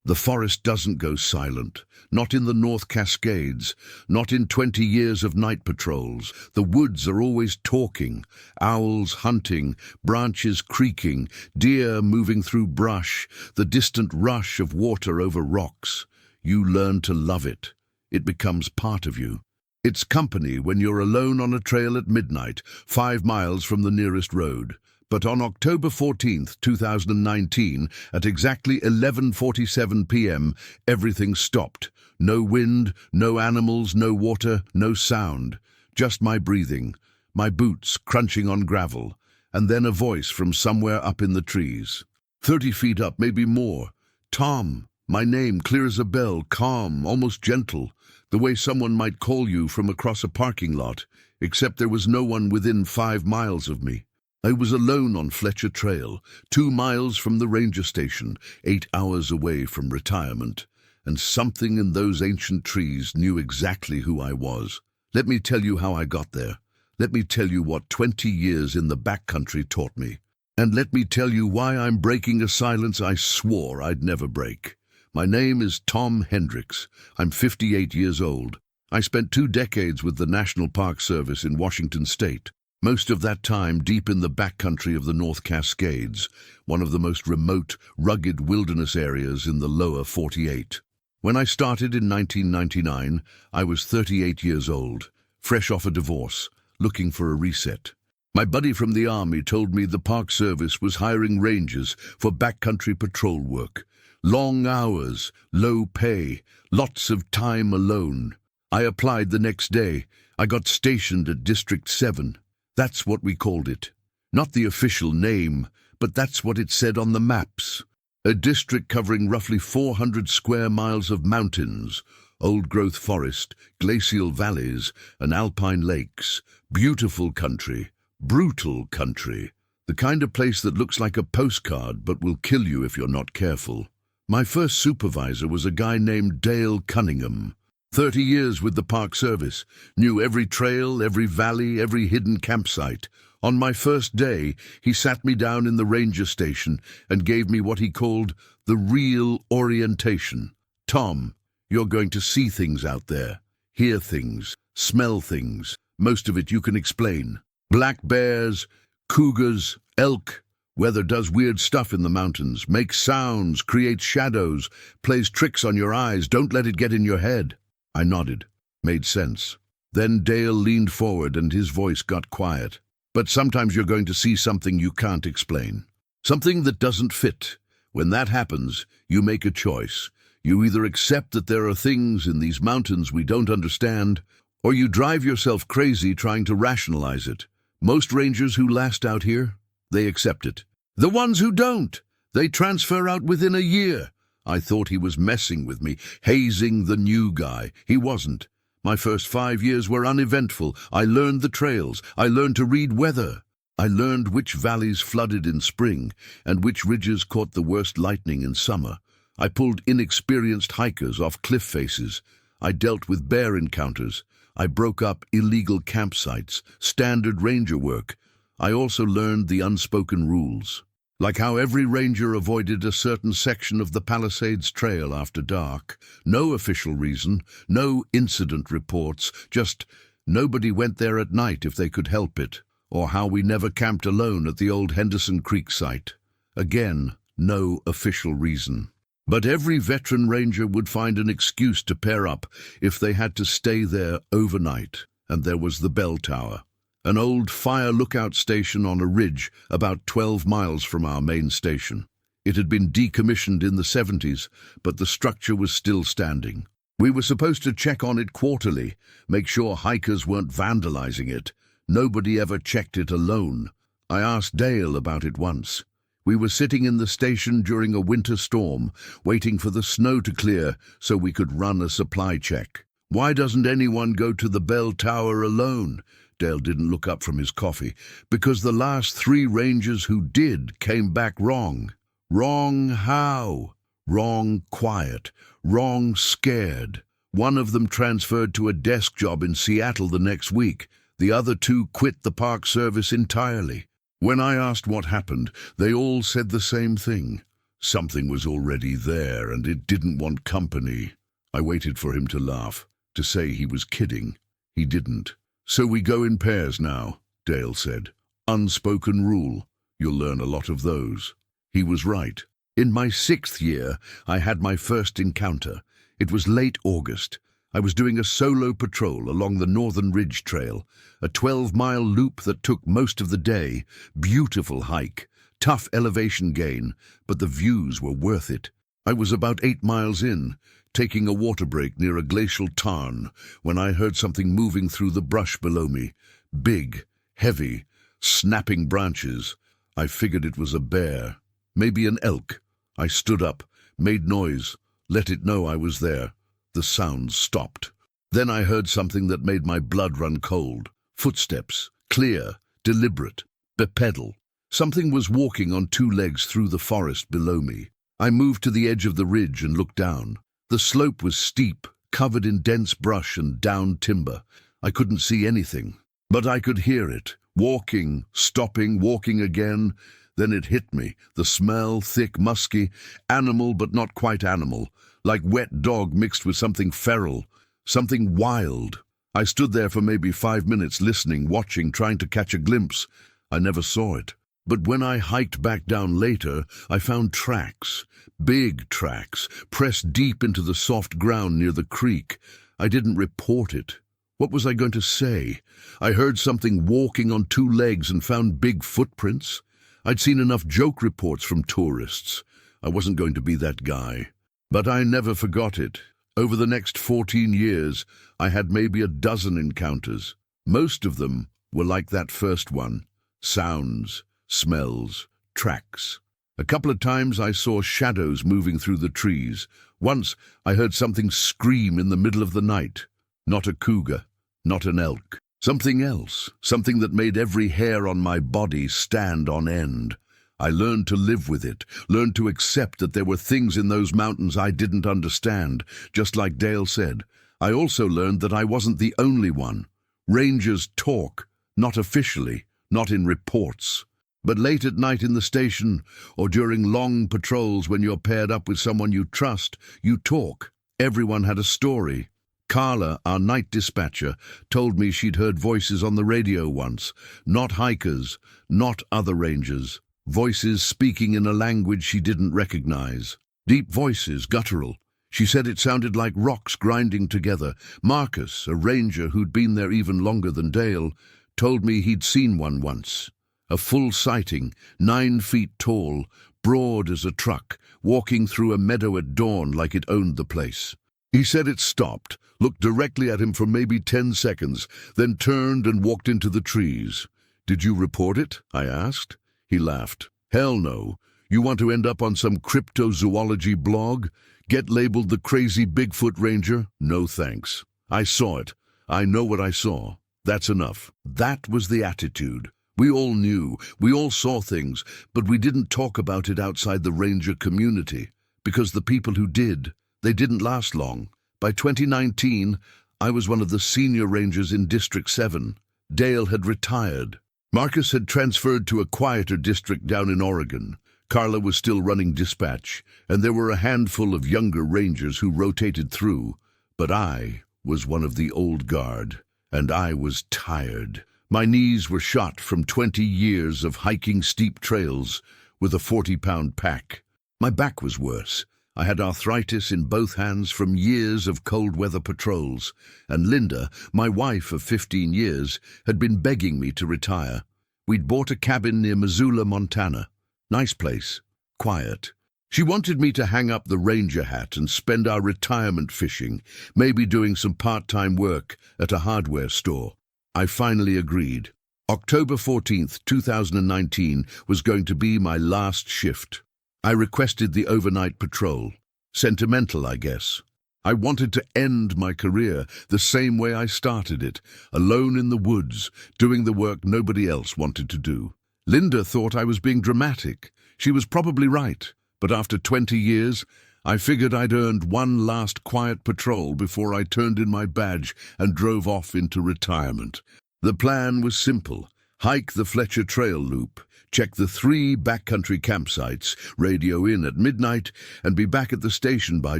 The forest doesn't go silent, not in the North Cascades, not in 20 years of night patrols. The woods are always talking, owls hunting, branches creaking, deer moving through brush, the distant rush of water over rocks. You learn to love it. It becomes part of you. It's company when you're alone on a trail at midnight, 5 miles from the nearest road. But on October 14th, 2019, at exactly 11:47 p.m., everything stopped. No wind, no animals, no water, no sound. Just my breathing, my boots crunching on gravel, and then a voice from somewhere up in the trees. 30 feet up, maybe more. Tom, my name, clear as a bell, calm, almost gentle, the way someone might call you from across a parking lot, except there was no one within 5 miles of me. I was alone on Fletcher Trail, 2 miles from the ranger station, 8 hours away from retirement, and something in those ancient trees knew exactly who I was. Let me tell you how I got there. Let me tell you what 20 years in the backcountry taught me. And let me tell you why I'm breaking a silence I swore I'd never break. My name is Tom Hendricks. I'm 58 years old. I spent 2 decades with the National Park Service in Washington State. Most of that time deep in the backcountry of the North Cascades, one of the most remote, rugged wilderness areas in the lower 48. When I started in 1999, I was 38 years old, fresh off a divorce, looking for a reset. My buddy from the Army told me the Park Service was hiring rangers for backcountry patrol work. Long hours, low pay, lots of time alone. I applied the next day. I got stationed at District 7. That's what we called it. Not the official name, but that's what it said on the maps. A district covering roughly 400 square miles of mountains, old-growth forest, glacial valleys, and alpine lakes. Beautiful country, brutal country. The kind of place that looks like a postcard but will kill you if you're not careful. My first supervisor was a guy named Dale Cunningham. 30 years with the Park Service, knew every trail, every valley, every hidden campsite. On my first day, he sat me down in the ranger station and gave me what he called the real orientation. Tom, you're going to see things out there, hear things, smell things. Most of it you can explain. Black bears, cougars, elk. Weather does weird stuff in the mountains, makes sounds, creates shadows, plays tricks on your eyes. Don't let it get in your head. I nodded. Made sense. Then Dale leaned forward and his voice got quiet. But sometimes you're going to see something you can't explain. Something that doesn't fit. When that happens, you make a choice. You either accept that there are things in these mountains we don't understand, or you drive yourself crazy trying to rationalize it. Most rangers who last out here, they accept it. The ones who don't, they transfer out within a year. I thought he was messing with me, hazing the new guy. He wasn't. My first 5 years were uneventful. I learned the trails. I learned to read weather. I learned which valleys flooded in spring and which ridges caught the worst lightning in summer. I pulled inexperienced hikers off cliff faces. I dealt with bear encounters. I broke up illegal campsites, standard ranger work. I also learned the unspoken rules. Like how every ranger avoided a certain section of the Palisades Trail after dark. No official reason, no incident reports, just nobody went there at night if they could help it. Or how we never camped alone at the old Henderson Creek site. Again, no official reason. But every veteran ranger would find an excuse to pair up if they had to stay there overnight. And there was the bell tower. An old fire lookout station on a ridge about 12 miles from our main station. It had been decommissioned in the 70s, but the structure was still standing. We were supposed to check on it quarterly, make sure hikers weren't vandalizing it. Nobody ever checked it alone. I asked Dale about it once. We were sitting in the station during a winter storm, waiting for the snow to clear so we could run a supply check. Why doesn't anyone go to the bell tower alone? Dale didn't look up from his coffee. Because the last 3 rangers who did came back wrong. Wrong how? Wrong quiet. Wrong scared. One of them transferred to a desk job in Seattle the next week. The other 2 quit the Park Service entirely. When I asked what happened, they all said the same thing. Something was already there, and it didn't want company. I waited for him to laugh, to say he was kidding. He didn't. "So we go in pairs now," Dale said. "Unspoken rule. You'll learn a lot of those." He was right. In my 6th year, I had my first encounter. It was late August. I was doing a solo patrol along the Northern Ridge Trail, a 12-mile loop that took most of the day. Beautiful hike, tough elevation gain, but the views were worth it. I was about 8 miles in, taking a water break near a glacial tarn, when I heard something moving through the brush below me. Big, heavy, snapping branches. I figured it was a bear, maybe an elk. I stood up, made noise, let it know I was there. The sound stopped. Then I heard something that made my blood run cold. Footsteps, clear, deliberate, bipedal. Something was walking on 2 legs through the forest below me. I moved to the edge of the ridge and looked down. The slope was steep, covered in dense brush and downed timber. I couldn't see anything, but I could hear it. Walking, stopping, walking again. Then it hit me. The smell, thick, musky, animal but not quite animal, like wet dog mixed with something feral, something wild. I stood there for maybe 5 minutes listening, watching, trying to catch a glimpse. I never saw it. But when I hiked back down later, I found tracks, big tracks, pressed deep into the soft ground near the creek. I didn't report it. What was I going to say? I heard something walking on 2 legs and found big footprints. I'd seen enough joke reports from tourists. I wasn't going to be that guy. But I never forgot it. Over the next 14 years, I had maybe a dozen encounters. Most of them were like that first one. Sounds, smells, tracks. A couple of times I saw shadows moving through the trees. Once I heard something scream in the middle of the night. Not a cougar, not an elk. Something else, something that made every hair on my body stand on end. I learned to live with it, learned to accept that there were things in those mountains I didn't understand, just like Dale said. I also learned that I wasn't the only one. Rangers talk, not officially, not in reports. But late at night in the station, or during long patrols when you're paired up with someone you trust, you talk. Everyone had a story. Carla, our night dispatcher, told me she'd heard voices on the radio once. Not hikers, not other rangers. Voices speaking in a language she didn't recognize. Deep voices, guttural. She said it sounded like rocks grinding together. Marcus, a ranger who'd been there even longer than Dale, told me he'd seen one once. A full sighting, 9 feet tall, broad as a truck, walking through a meadow at dawn like it owned the place. He said it stopped, looked directly at him for maybe 10 seconds, then turned and walked into the trees. "Did you report it?" I asked. He laughed. "Hell no. You want to end up on some cryptozoology blog? Get labeled the crazy Bigfoot ranger? No thanks. I saw it. I know what I saw. That's enough." That was the attitude. We all knew, we all saw things, but we didn't talk about it outside the ranger community, because the people who did, they didn't last long. By 2019, I was one of the senior rangers in District 7. Dale had retired. Marcus had transferred to a quieter district down in Oregon. Carla was still running dispatch, and there were a handful of younger rangers who rotated through. But I was one of the old guard, and I was tired. My knees were shot from 20 years of hiking steep trails with a 40-pound pack. My back was worse. I had arthritis in both hands from years of cold-weather patrols, and Linda, my wife of 15 years, had been begging me to retire. We'd bought a cabin near Missoula, Montana. Nice place, quiet. She wanted me to hang up the ranger hat and spend our retirement fishing, maybe doing some part-time work at a hardware store. I finally agreed. October 14th, 2019 was going to be my last shift. I requested the overnight patrol. Sentimental, I guess. I wanted to end my career the same way I started it, alone in the woods, doing the work nobody else wanted to do. Linda thought I was being dramatic. She was probably right, but after 20 years, I figured I'd earned one last quiet patrol before I turned in my badge and drove off into retirement. The plan was simple. hike the Fletcher Trail loop, check the 3 backcountry campsites, radio in at midnight, and be back at the station by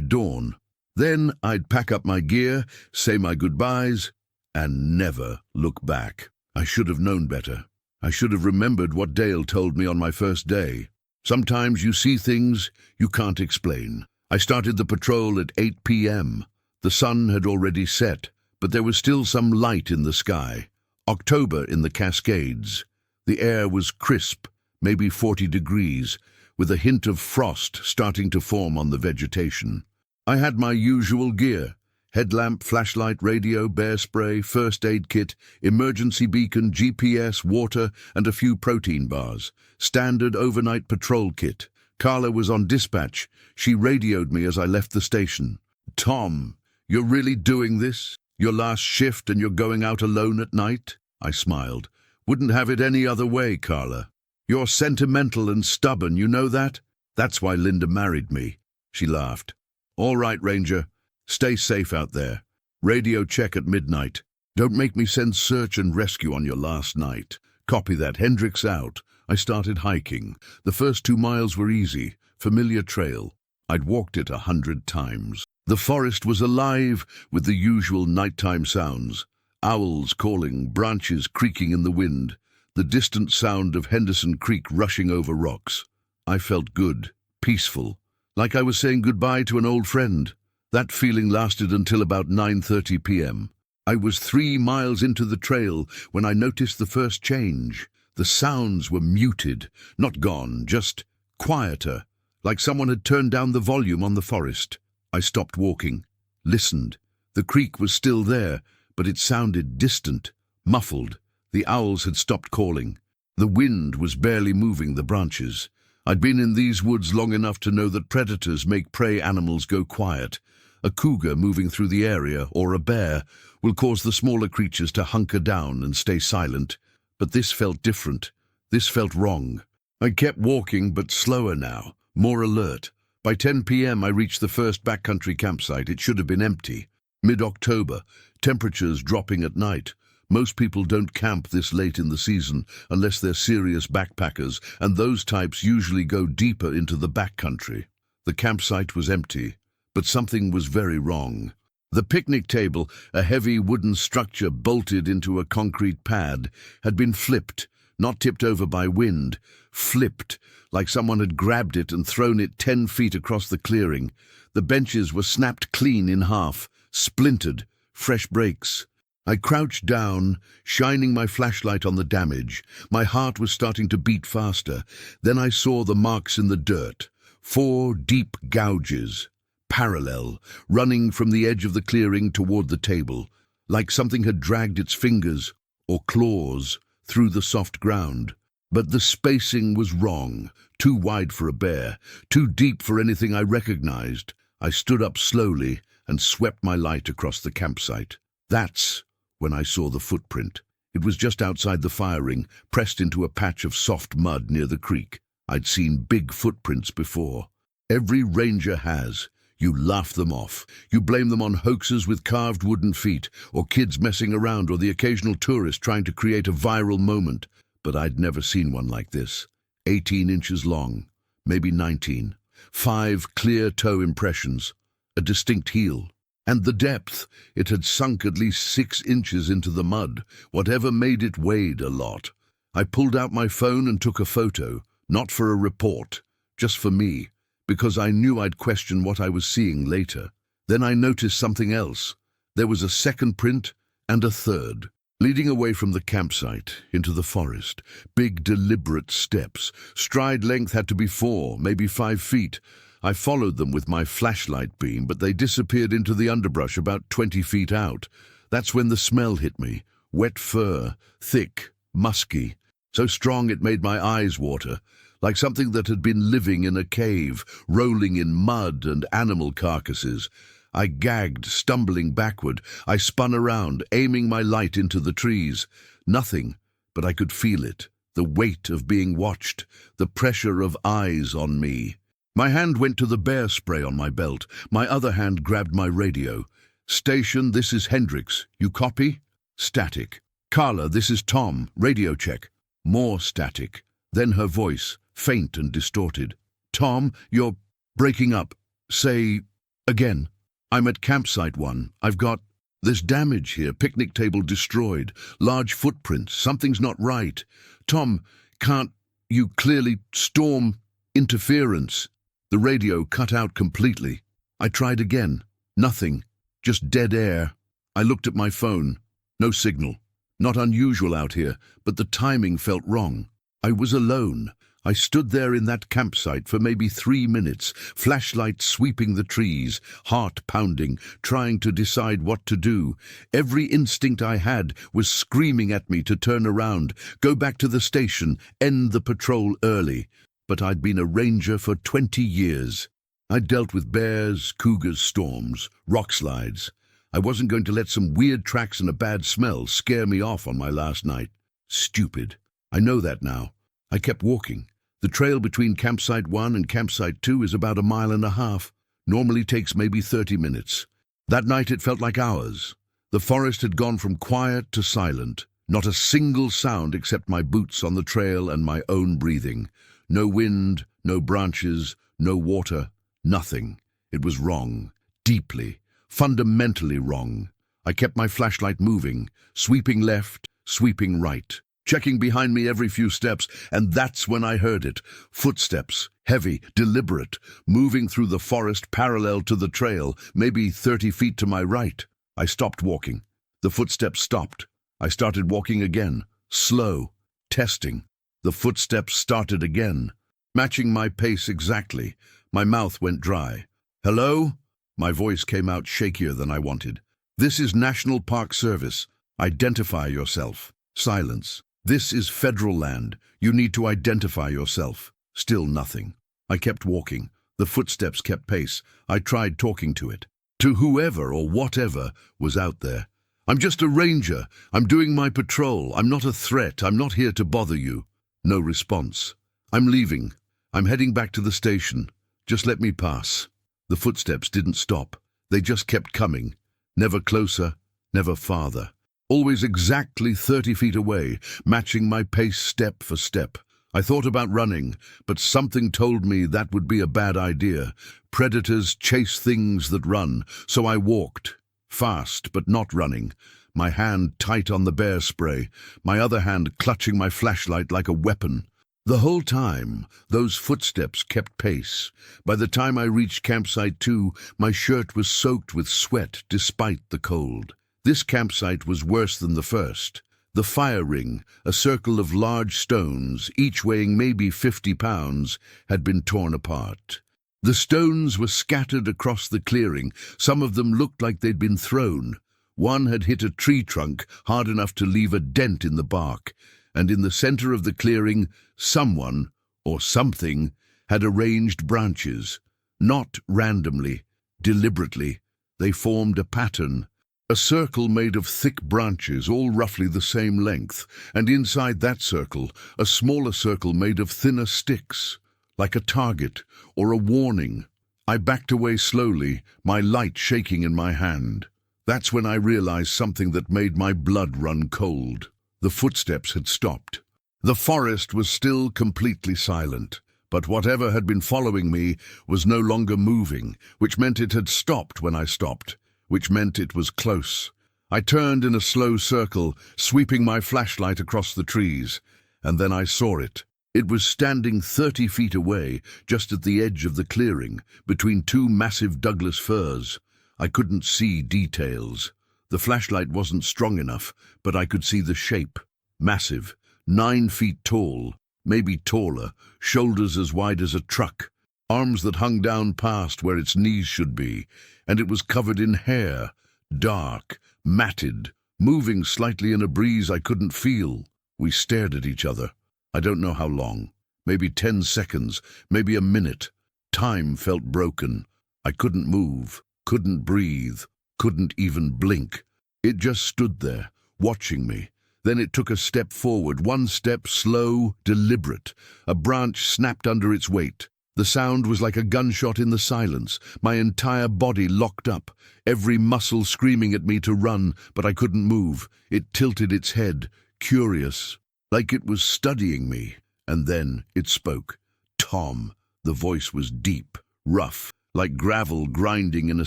dawn. Then I'd pack up my gear, say my goodbyes, and never look back. I should have known better. I should have remembered what Dale told me on my first day. Sometimes you see things you can't explain. I started the patrol at 8 p.m. The sun had already set, but there was still some light in the sky. October in the Cascades. The air was crisp, maybe 40 degrees, with a hint of frost starting to form on the vegetation. I had my usual gear: headlamp, flashlight, radio, bear spray, first aid kit, emergency beacon, GPS, water, and a few protein bars. Standard overnight patrol kit. Carla was on dispatch. She radioed me as I left the station. "Tom, you're really doing this? Your last shift and you're going out alone at night?" I smiled. "Wouldn't have it any other way, Carla. You're sentimental and stubborn, you know that? That's why Linda married me." She laughed. "All right, Ranger. Stay safe out there. Radio check at midnight. Don't make me send search and rescue on your last night." "Copy that. Hendricks out." I started hiking. The first 2 miles were easy, familiar trail. I'd walked it 100 times. The forest was alive with the usual nighttime sounds. Owls calling, branches creaking in the wind, the distant sound of Henderson Creek rushing over rocks. I felt good, peaceful, like I was saying goodbye to an old friend. That feeling lasted until about 9:30 p.m. I was 3 miles into the trail when I noticed the first change. The sounds were muted, not gone, just quieter, like someone had turned down the volume on the forest. I stopped walking, listened. The creek was still there, but it sounded distant, muffled. The owls had stopped calling. The wind was barely moving the branches. I'd been in these woods long enough to know that predators make prey animals go quiet. A cougar moving through the area, or a bear, will cause the smaller creatures to hunker down and stay silent. But this felt different. This felt wrong. I kept walking, but slower now, more alert. By 10 p.m. I reached the first backcountry campsite. It should have been empty. Mid-October, temperatures dropping at night. Most people don't camp this late in the season unless they're serious backpackers, and those types usually go deeper into the backcountry. The campsite was empty, but something was very wrong. The picnic table, a heavy wooden structure bolted into a concrete pad, had been flipped, not tipped over by wind, flipped, like someone had grabbed it and thrown it 10 feet across the clearing. The benches were snapped clean in half, splintered, fresh breaks. I crouched down, shining my flashlight on the damage. My heart was starting to beat faster. Then I saw the marks in the dirt, 4 deep gouges, parallel, running from the edge of the clearing toward the table, like something had dragged its fingers or claws through the soft ground. But the spacing was wrong, too wide for a bear, too deep for anything I recognized. I stood up slowly and swept my light across the campsite. That's when I saw the footprint. It was just outside the fire ring, pressed into a patch of soft mud near the creek. I'd seen big footprints before. Every ranger has. You laugh them off. You blame them on hoaxes with carved wooden feet, or kids messing around, or the occasional tourist trying to create a viral moment. But I'd never seen one like this. 18 inches long, maybe 19. 5 clear toe impressions, a distinct heel. And the depth, it had sunk at least 6 inches into the mud. Whatever made it weighed a lot. I pulled out my phone and took a photo, not for a report, just for me, because I knew I'd question what I was seeing later. Then I noticed something else. There was a second print and a third, leading away from the campsite into the forest. Big, deliberate steps. Stride length had to be 4, maybe 5 feet. I followed them with my flashlight beam, but they disappeared into the underbrush about 20 feet out. That's when the smell hit me. Wet fur, thick, musky, so strong it made my eyes water, like something that had been living in a cave, rolling in mud and animal carcasses. I gagged, stumbling backward. I spun around, aiming my light into the trees. Nothing, but I could feel it, the weight of being watched, the pressure of eyes on me. My hand went to the bear spray on my belt. My other hand grabbed my radio. "Station, this is Hendricks. You copy?" Static. Carla, this is Tom. Radio check. More static. Then her voice, faint and distorted. Tom, you're breaking up. Say again. I'm at campsite 1. I've got this damage here. Picnic table destroyed. Large footprints. Something's not right. Tom, can't you clearly storm interference? The radio cut out completely. I tried again. Nothing. Just dead air. I looked at my phone. No signal. Not unusual out here, but the timing felt wrong. I was alone. I stood there in that campsite for maybe 3 minutes, flashlight sweeping the trees, heart pounding, trying to decide what to do. Every instinct I had was screaming at me to turn around, go back to the station, end the patrol early. But I'd been a ranger for 20 years. I'd dealt with bears, cougars, storms, rock slides. I wasn't going to let some weird tracks and a bad smell scare me off on my last night. Stupid. I know that now. I kept walking. The trail between campsite 1 and campsite 2 is about 1.5 miles. Normally takes maybe 30 minutes. That night it felt like hours. The forest had gone from quiet to silent. Not a single sound except my boots on the trail and my own breathing. No wind, no branches, no water, nothing. It was wrong. Deeply, fundamentally wrong. I kept my flashlight moving, sweeping left, sweeping right, checking behind me every few steps, and that's when I heard it. Footsteps, heavy, deliberate, moving through the forest parallel to the trail, maybe 30 feet to my right. I stopped walking. The footsteps stopped. I started walking again, slow, testing. The footsteps started again, matching my pace exactly. My mouth went dry. Hello? My voice came out shakier than I wanted. This is National Park Service. Identify yourself. Silence. This is federal land. You need to identify yourself. Still nothing. I kept walking. The footsteps kept pace. I tried talking to it. To whoever or whatever was out there. I'm just a ranger. I'm doing my patrol. I'm not a threat. I'm not here to bother you. No response. I'm leaving. I'm heading back to the station. Just let me pass. The footsteps didn't stop. They just kept coming. Never closer, never farther. Always exactly 30 feet away, matching my pace step for step. I thought about running, but something told me that would be a bad idea. Predators chase things that run, so I walked. Fast, but not running. My hand tight on the bear spray, my other hand clutching my flashlight like a weapon. The whole time, those footsteps kept pace. By the time I reached campsite 2, my shirt was soaked with sweat despite the cold. This campsite was worse than the first. The fire ring, a circle of large stones, each weighing maybe 50 pounds, had been torn apart. The stones were scattered across the clearing. Some of them looked like they'd been thrown. One had hit a tree trunk hard enough to leave a dent in the bark, and in the center of the clearing, someone, or something, had arranged branches. Not randomly, deliberately. They formed a pattern. A circle made of thick branches, all roughly the same length, and inside that circle, a smaller circle made of thinner sticks, like a target or a warning. I backed away slowly, my light shaking in my hand. That's when I realized something that made my blood run cold. The footsteps had stopped. The forest was still completely silent, but whatever had been following me was no longer moving, which meant it had stopped when I stopped, which meant it was close. I turned in a slow circle, sweeping my flashlight across the trees, and then I saw it. It was standing 30 feet away, just at the edge of the clearing, between two massive Douglas firs. I couldn't see details. The flashlight wasn't strong enough, but I could see the shape. Massive, 9 feet tall, maybe taller, shoulders as wide as a truck, arms that hung down past where its knees should be, and it was covered in hair, dark, matted, moving slightly in a breeze I couldn't feel. We stared at each other. I don't know how long. Maybe 10 seconds, maybe a minute. Time felt broken. I couldn't move, couldn't breathe, couldn't even blink. It just stood there, watching me. Then it took a step forward, one step slow, deliberate. A branch snapped under its weight. The sound was like a gunshot in the silence. My entire body locked up, every muscle screaming at me to run, but I couldn't move. It tilted its head, curious, like it was studying me. And then it spoke. Tom. The voice was deep, rough, like gravel grinding in a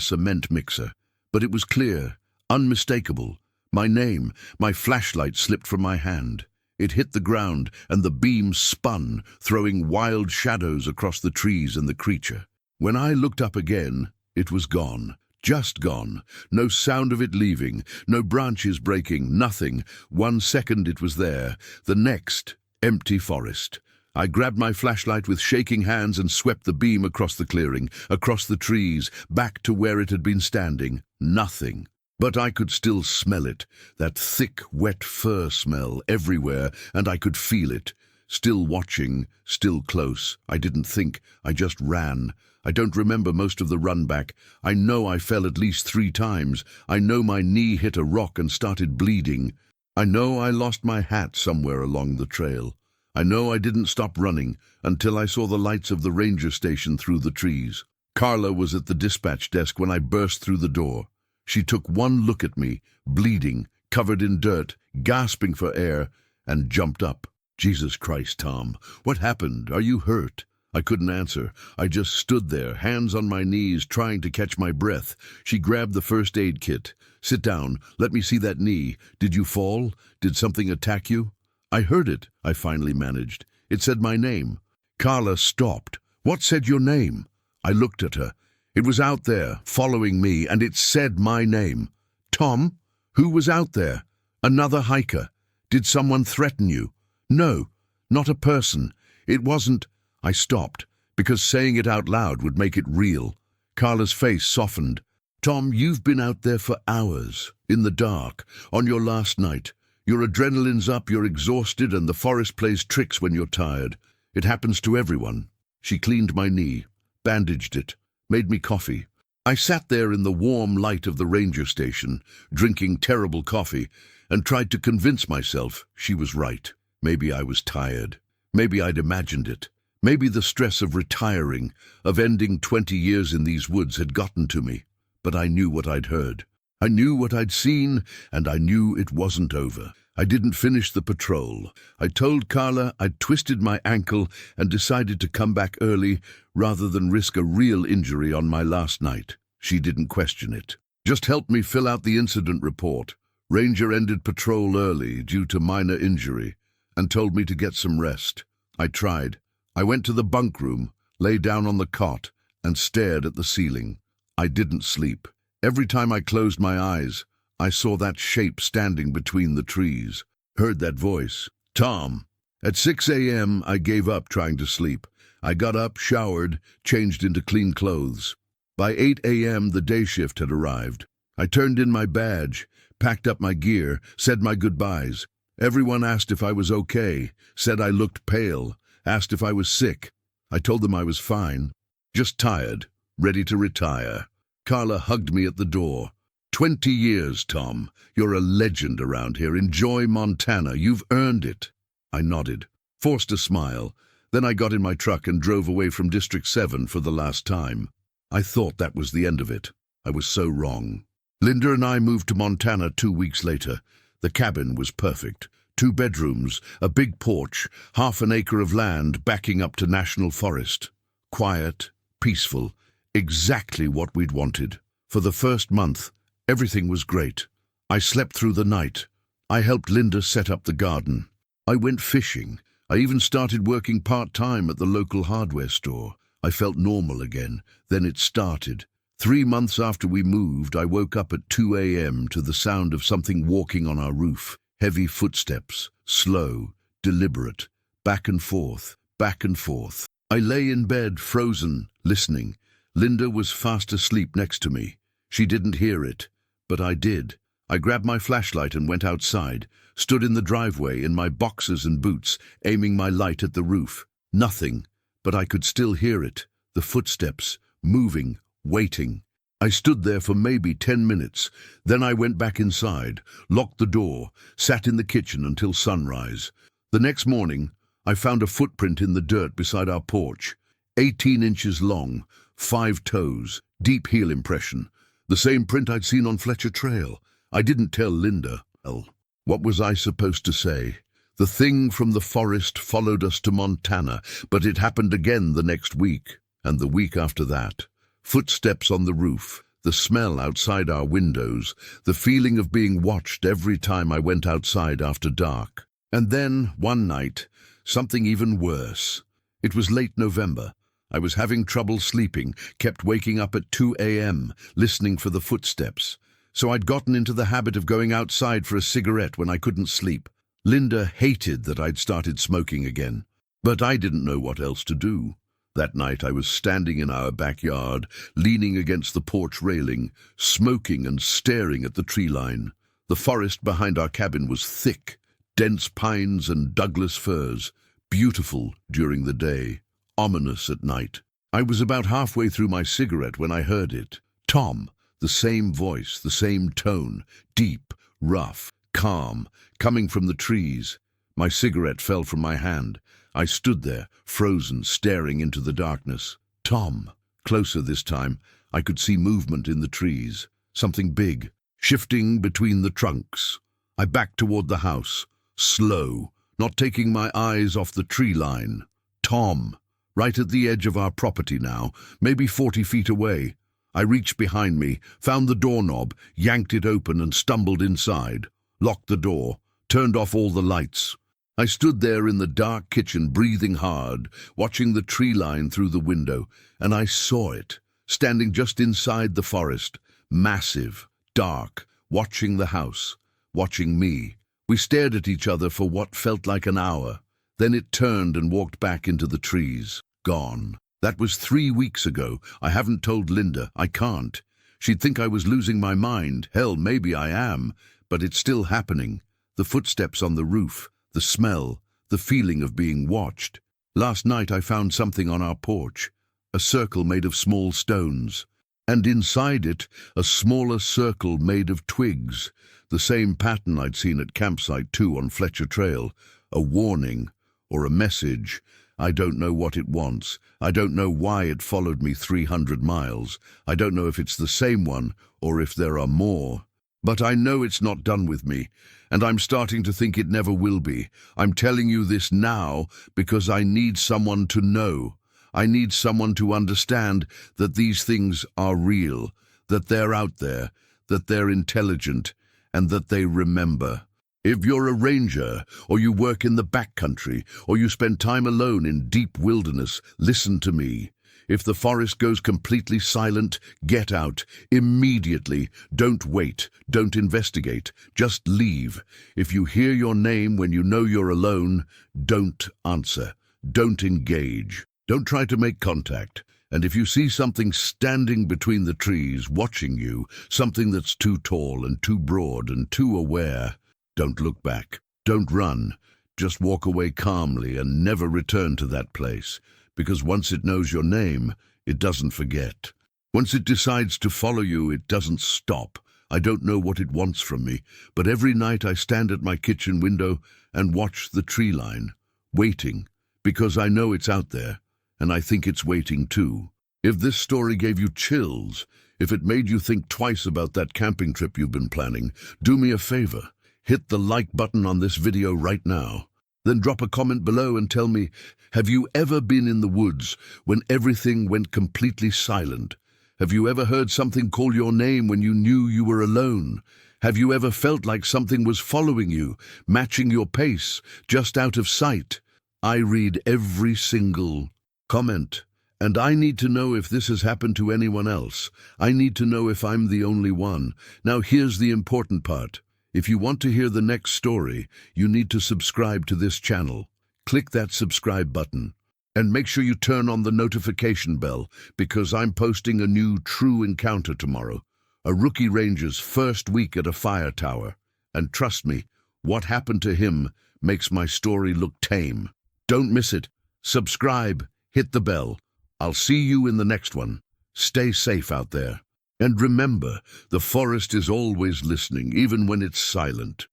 cement mixer. But it was clear, unmistakable. My name, my flashlight slipped from my hand. It hit the ground, and the beam spun, throwing wild shadows across the trees and the creature. When I looked up again, it was gone. Just gone. No sound of it leaving, no branches breaking, nothing. 1 second it was there. The next, empty forest. I grabbed my flashlight with shaking hands and swept the beam across the clearing, across the trees, back to where it had been standing. Nothing. But I could still smell it, that thick, wet fur smell everywhere, and I could feel it. Still watching, still close. I didn't think, I just ran. I don't remember most of the run back. I know I fell at least 3 times. I know my knee hit a rock and started bleeding. I know I lost my hat somewhere along the trail. I know I didn't stop running until I saw the lights of the ranger station through the trees. Carla was at the dispatch desk when I burst through the door. She took one look at me, bleeding, covered in dirt, gasping for air, and jumped up. Jesus Christ, Tom, what happened? Are you hurt? I couldn't answer. I just stood there, hands on my knees, trying to catch my breath. She grabbed the first aid kit. Sit down. Let me see that knee. Did you fall? Did something attack you? I heard it, I finally managed. It said my name. Carla stopped. What said your name? I looked at her. It was out there, following me, and it said my name. Tom? Who was out there? Another hiker. Did someone threaten you? No, not a person. It wasn't. I stopped, because saying it out loud would make it real. Carla's face softened. Tom, you've been out there for hours, in the dark, on your last night. Your adrenaline's up, you're exhausted, and the forest plays tricks when you're tired. It happens to everyone. She cleaned my knee, bandaged it, made me coffee. I sat there in the warm light of the ranger station, drinking terrible coffee, and tried to convince myself she was right. Maybe I was tired. Maybe I'd imagined it. Maybe the stress of retiring, of ending 20 years in these woods had gotten to me. But I knew what I'd heard. I knew what I'd seen, and I knew it wasn't over. I didn't finish the patrol. I told Carla I'd twisted my ankle and decided to come back early rather than risk a real injury on my last night. She didn't question it. Just helped me fill out the incident report. Ranger ended patrol early due to minor injury and told me to get some rest. I tried. I went to the bunk room, lay down on the cot, and stared at the ceiling. I didn't sleep. Every time I closed my eyes, I saw that shape standing between the trees, heard that voice. Tom. At 6 a.m., I gave up trying to sleep. I got up, showered, changed into clean clothes. By 8 a.m., the day shift had arrived. I turned in my badge, packed up my gear, said my goodbyes. Everyone asked if I was okay, said I looked pale, asked if I was sick. I told them I was fine, just tired, ready to retire. Carla hugged me at the door. 20 years, Tom. You're a legend around here. Enjoy Montana. You've earned it. I nodded, forced a smile. Then I got in my truck and drove away from District 7 for the last time. I thought that was the end of it. I was so wrong. Linda and I moved to Montana 2 weeks later. The cabin was perfect. 2 bedrooms, a big porch, half an acre of land backing up to national forest. Quiet, peaceful, exactly what we'd wanted. For the first month, everything was great. I slept through the night. I helped Linda set up the garden. I went fishing. I even started working part-time at the local hardware store. I felt normal again. Then it started. 3 months after we moved, I woke up at 2 a.m. to the sound of something walking on our roof. Heavy footsteps, slow, deliberate, back and forth, back and forth. I lay in bed, frozen, listening. Linda was fast asleep next to me. She didn't hear it, but I did. I grabbed my flashlight and went outside, stood in the driveway in my boxers and boots, aiming my light at the roof. Nothing, but I could still hear it, the footsteps, moving, waiting. I stood there for maybe 10 minutes. Then I went back inside, locked the door, sat in the kitchen until sunrise. The next morning, I found a footprint in the dirt beside our porch. 18 inches long, 5 toes, deep heel impression. The same print I'd seen on Fletcher Trail. I didn't tell Linda. Well, what was I supposed to say? The thing from the forest followed us to Montana, but it happened again the next week, and the week after that. Footsteps on the roof, the smell outside our windows, the feeling of being watched every time I went outside after dark. And then, one night, something even worse. It was late November. I was having trouble sleeping, kept waking up at 2 a.m., listening for the footsteps. So I'd gotten into the habit of going outside for a cigarette when I couldn't sleep. Linda hated that I'd started smoking again, but I didn't know what else to do. That night I was standing in our backyard, leaning against the porch railing, smoking and staring at the tree line. The forest behind our cabin was thick, dense pines and Douglas firs, beautiful during the day, ominous at night. I was about halfway through my cigarette when I heard it. Tom, the same voice, the same tone, deep, rough, calm, coming from the trees. My cigarette fell from my hand. I stood there, frozen, staring into the darkness. Tom. Closer this time, I could see movement in the trees. Something big, shifting between the trunks. I backed toward the house, slow, not taking my eyes off the tree line. Tom. Right at the edge of our property now, maybe 40 feet away. I reached behind me, found the doorknob, yanked it open and stumbled inside. Locked the door, turned off all the lights. I stood there in the dark kitchen, breathing hard, watching the tree line through the window, and I saw it, standing just inside the forest, massive, dark, watching the house, watching me. We stared at each other for what felt like an hour. Then it turned and walked back into the trees, gone. That was 3 weeks ago. I haven't told Linda. I can't. She'd think I was losing my mind. Hell, maybe I am. But it's still happening. The footsteps on the roof, the smell, the feeling of being watched. Last night I found something on our porch, a circle made of small stones, and inside it a smaller circle made of twigs, the same pattern I'd seen at Campsite 2 on Fletcher Trail, a warning or a message. I don't know what it wants. I don't know why it followed me 300 miles. I don't know if it's the same one or if there are more. But I know it's not done with me, and I'm starting to think it never will be. I'm telling you this now because I need someone to know. I need someone to understand that these things are real, that they're out there, that they're intelligent, and that they remember. If you're a ranger, or you work in the backcountry, or you spend time alone in deep wilderness, listen to me. If the forest goes completely silent, get out, immediately. Don't wait, don't investigate, just leave. If you hear your name when you know you're alone, don't answer, don't engage, don't try to make contact. And if you see something standing between the trees, watching you, something that's too tall and too broad and too aware, don't look back, don't run, just walk away calmly and never return to that place. Because once it knows your name, it doesn't forget. Once it decides to follow you, it doesn't stop. I don't know what it wants from me, but every night I stand at my kitchen window and watch the tree line, waiting, because I know it's out there, and I think it's waiting too. If this story gave you chills, if it made you think twice about that camping trip you've been planning, do me a favor. Hit the like button on this video right now. Then drop a comment below and tell me, have you ever been in the woods when everything went completely silent? Have you ever heard something call your name when you knew you were alone? Have you ever felt like something was following you, matching your pace, just out of sight? I read every single comment, and I need to know if this has happened to anyone else. I need to know if I'm the only one. Now here's the important part. If you want to hear the next story, you need to subscribe to this channel. Click that subscribe button. And make sure you turn on the notification bell, because I'm posting a new true encounter tomorrow. A rookie ranger's first week at a fire tower. And trust me, what happened to him makes my story look tame. Don't miss it. Subscribe, hit the bell. I'll see you in the next one. Stay safe out there. And remember, the forest is always listening, even when it's silent.